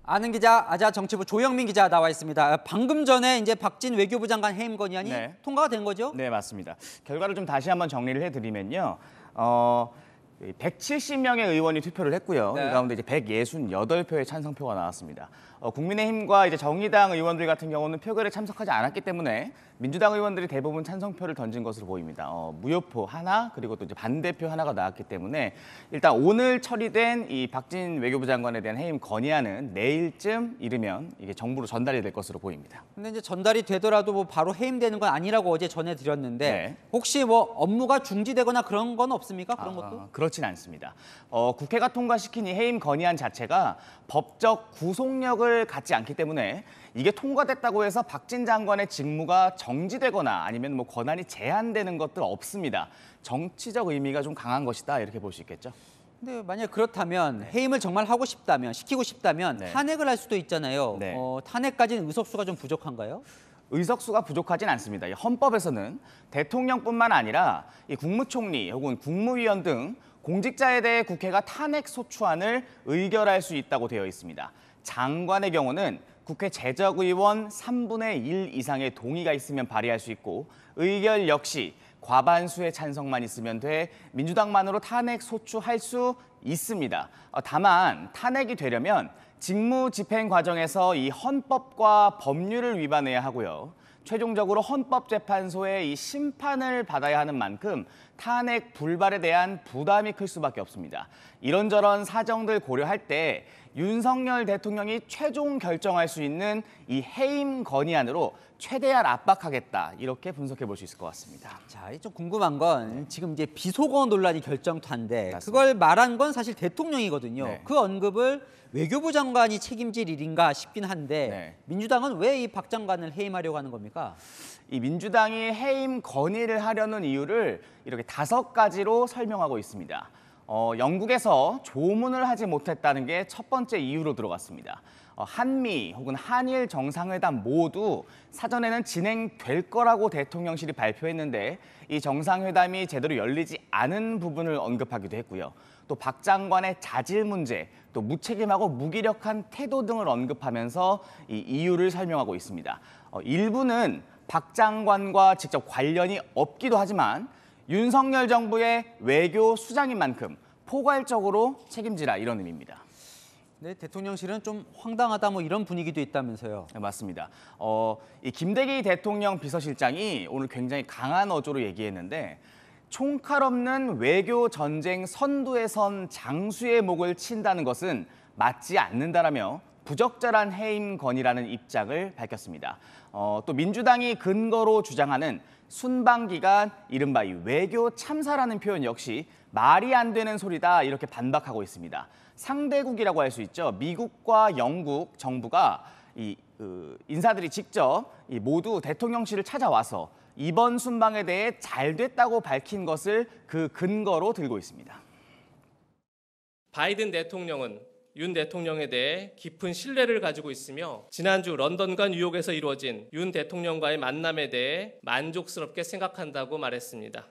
아는 기자, 아자 정치부 조영민 기자 나와 있습니다. 방금 전에 이제 박진 외교부 장관 해임 건의안이 통과가 된 거죠? 네, 맞습니다. 결과를 좀 다시 한번 정리를 해드리면요. 170명의 의원이 투표를 했고요. 이 가운데 이제 168표의 찬성표가 나왔습니다. 국민의힘과 이제 정의당 의원들 같은 경우는 표결에 참석하지 않았기 때문에 민주당 의원들이 대부분 찬성표를 던진 것으로 보입니다. 무효표 하나 그리고 또 이제 반대표 하나가 나왔기 때문에 일단 오늘 처리된 이 박진 외교부 장관에 대한 해임 건의안은 내일쯤 이르면 이게 정부로 전달이 될 것으로 보입니다. 근데 이제 전달이 되더라도 뭐 바로 해임되는 건 아니라고 어제 전해드렸는데 혹시 뭐 업무가 중지되거나 그런 건 없습니까? 그런 것도? 그렇진 않습니다. 국회가 통과시킨 이 해임 건의안 자체가 법적 구속력을 갖지 않기 때문에 이게 통과됐다고 해서 박진 장관의 직무가 정지되거나 아니면 뭐 권한이 제한되는 것들 없습니다. 정치적 의미가 좀 강한 것이다 이렇게 볼 수 있겠죠. 근데 만약 그렇다면 해임을 정말 하고 싶다면, 시키고 싶다면 탄핵을 할 수도 있잖아요. 탄핵까지는 의석수가 좀 부족한가요? 의석수가 부족하진 않습니다. 헌법에서는 대통령뿐만 아니라 이 국무총리 혹은 국무위원 등 공직자에 대해 국회가 탄핵 소추안을 의결할 수 있다고 되어 있습니다. 장관의 경우는 국회 재적의원 3분의 1 이상의 동의가 있으면 발의할 수 있고 의결 역시 과반수의 찬성만 있으면 돼 민주당만으로 탄핵 소추할 수 있습니다. 다만 탄핵이 되려면 직무 집행 과정에서 이 헌법과 법률을 위반해야 하고요. 최종적으로 헌법재판소의 이 심판을 받아야 하는 만큼 탄핵 불발에 대한 부담이 클 수밖에 없습니다. 이런저런 사정들 고려할 때 윤석열 대통령이 최종 결정할 수 있는 이 해임 건의안으로 최대한 압박하겠다 이렇게 분석해 볼 수 있을 것 같습니다. 자, 좀 궁금한 건 지금 이제 비속어 논란이 결정타인데 그걸 말한 건 사실 대통령이거든요. 그 언급을 외교부 장관이 책임질 일인가 싶긴 한데 민주당은 왜 이 박 장관을 해임하려고 하는 겁니까? 이 민주당이 해임 건의를 하려는 이유를 이렇게 5가지로 설명하고 있습니다. 영국에서 조문을 하지 못했다는 게 첫 번째 이유로 들어갔습니다. 한미 혹은 한일 정상회담 모두 사전에는 진행될 거라고 대통령실이 발표했는데 이 정상회담이 제대로 열리지 않은 부분을 언급하기도 했고요. 또 박 장관의 자질 문제, 또 무책임하고 무기력한 태도 등을 언급하면서 이 이유를 설명하고 있습니다. 일부는 박 장관과 직접 관련이 없기도 하지만 윤석열 정부의 외교 수장인 만큼 포괄적으로 책임지라 이런 의미입니다. 네, 대통령실은 좀 황당하다 뭐 이런 분위기도 있다면서요. 네, 맞습니다. 이 김대기 대통령 비서실장이 오늘 굉장히 강한 어조로 얘기했는데 총칼 없는 외교 전쟁 선두에 선 장수의 목을 친다는 것은 맞지 않는다라며 부적절한 해임 건의라는 입장을 밝혔습니다. 또 민주당이 근거로 주장하는 순방기간 이른바 이 외교 참사라는 표현 역시 말이 안 되는 소리다 이렇게 반박하고 있습니다. 상대국이라고 할 수 있죠. 미국과 영국 정부가 인사들이 직접 모두 대통령실을 찾아와서 이번 순방에 대해 잘 됐다고 밝힌 것을 그 근거로 들고 있습니다. 바이든 대통령은 윤 대통령에 대해 깊은 신뢰를 가지고 있으며 지난주 런던과 뉴욕에서 이루어진 윤 대통령과의 만남에 대해 만족스럽게 생각한다고 말했습니다.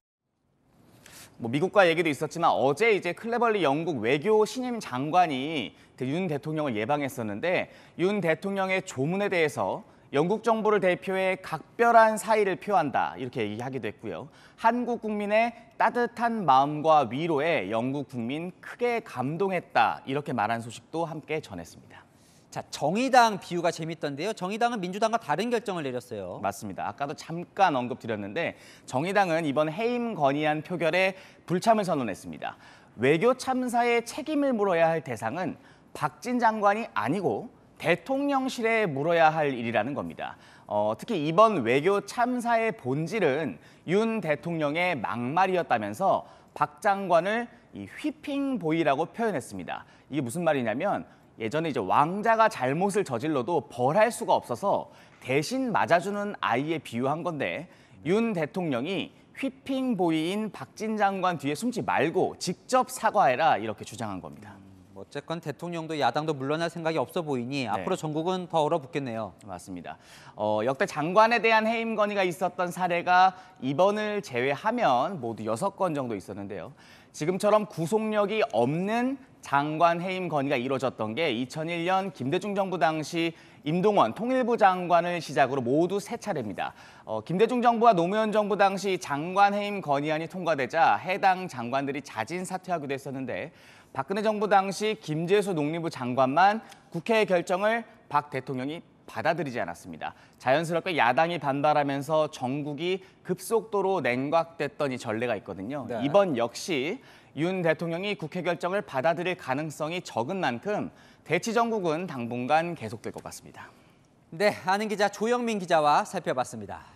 미국과 얘기도 있었지만 어제 이제 클레벌리 영국 외교 신임 장관이 그 윤 대통령을 예방했었는데 윤 대통령의 조문에 대해서 영국 정부를 대표해 각별한 사의를 표한다 이렇게 얘기하기도 했고요. 한국 국민의 따뜻한 마음과 위로에 영국 국민 크게 감동했다 이렇게 말한 소식도 함께 전했습니다. 자, 정의당 비유가 재밌던데요. 정의당은 민주당과 다른 결정을 내렸어요. 맞습니다. 아까도 잠깐 언급드렸는데 정의당은 이번 해임 건의안 표결에 불참을 선언했습니다. 외교 참사의 책임을 물어야 할 대상은 박진 장관이 아니고 대통령실에 물어야 할 일이라는 겁니다. 특히 이번 외교 참사의 본질은 윤 대통령의 막말이었다면서 박 장관을 휘핑 보이라고 표현했습니다. 이게 무슨 말이냐면 예전에 이제 왕자가 잘못을 저질러도 벌할 수가 없어서 대신 맞아주는 아이에 비유한 건데 윤 대통령이 휘핑 보이인 박진 장관 뒤에 숨지 말고 직접 사과해라 이렇게 주장한 겁니다. 어쨌건 대통령도 야당도 물러날 생각이 없어 보이니 앞으로 전국은 더 얼어붙겠네요. 맞습니다. 역대 장관에 대한 해임 건의가 있었던 사례가 이번을 제외하면 모두 6건 정도 있었는데요. 지금처럼 구속력이 없는 장관 해임 건의가 이루어졌던 게 2001년 김대중 정부 당시 임동원 통일부 장관을 시작으로 모두 3차례입니다. 김대중 정부와 노무현 정부 당시 장관 해임 건의안이 통과되자 해당 장관들이 자진 사퇴하기도 했었는데 박근혜 정부 당시 김재수 농림부 장관만 국회의 결정을 박 대통령이 받아들이지 않았습니다. 자연스럽게 야당이 반발하면서 전국이 급속도로 냉각됐던 이 전례가 있거든요. 네. 이번 역시 윤 대통령이 국회 결정을 받아들일 가능성이 적은 만큼 대치 정국은 당분간 계속될 것 같습니다. 네, 아는 기자 조영민 기자와 살펴봤습니다.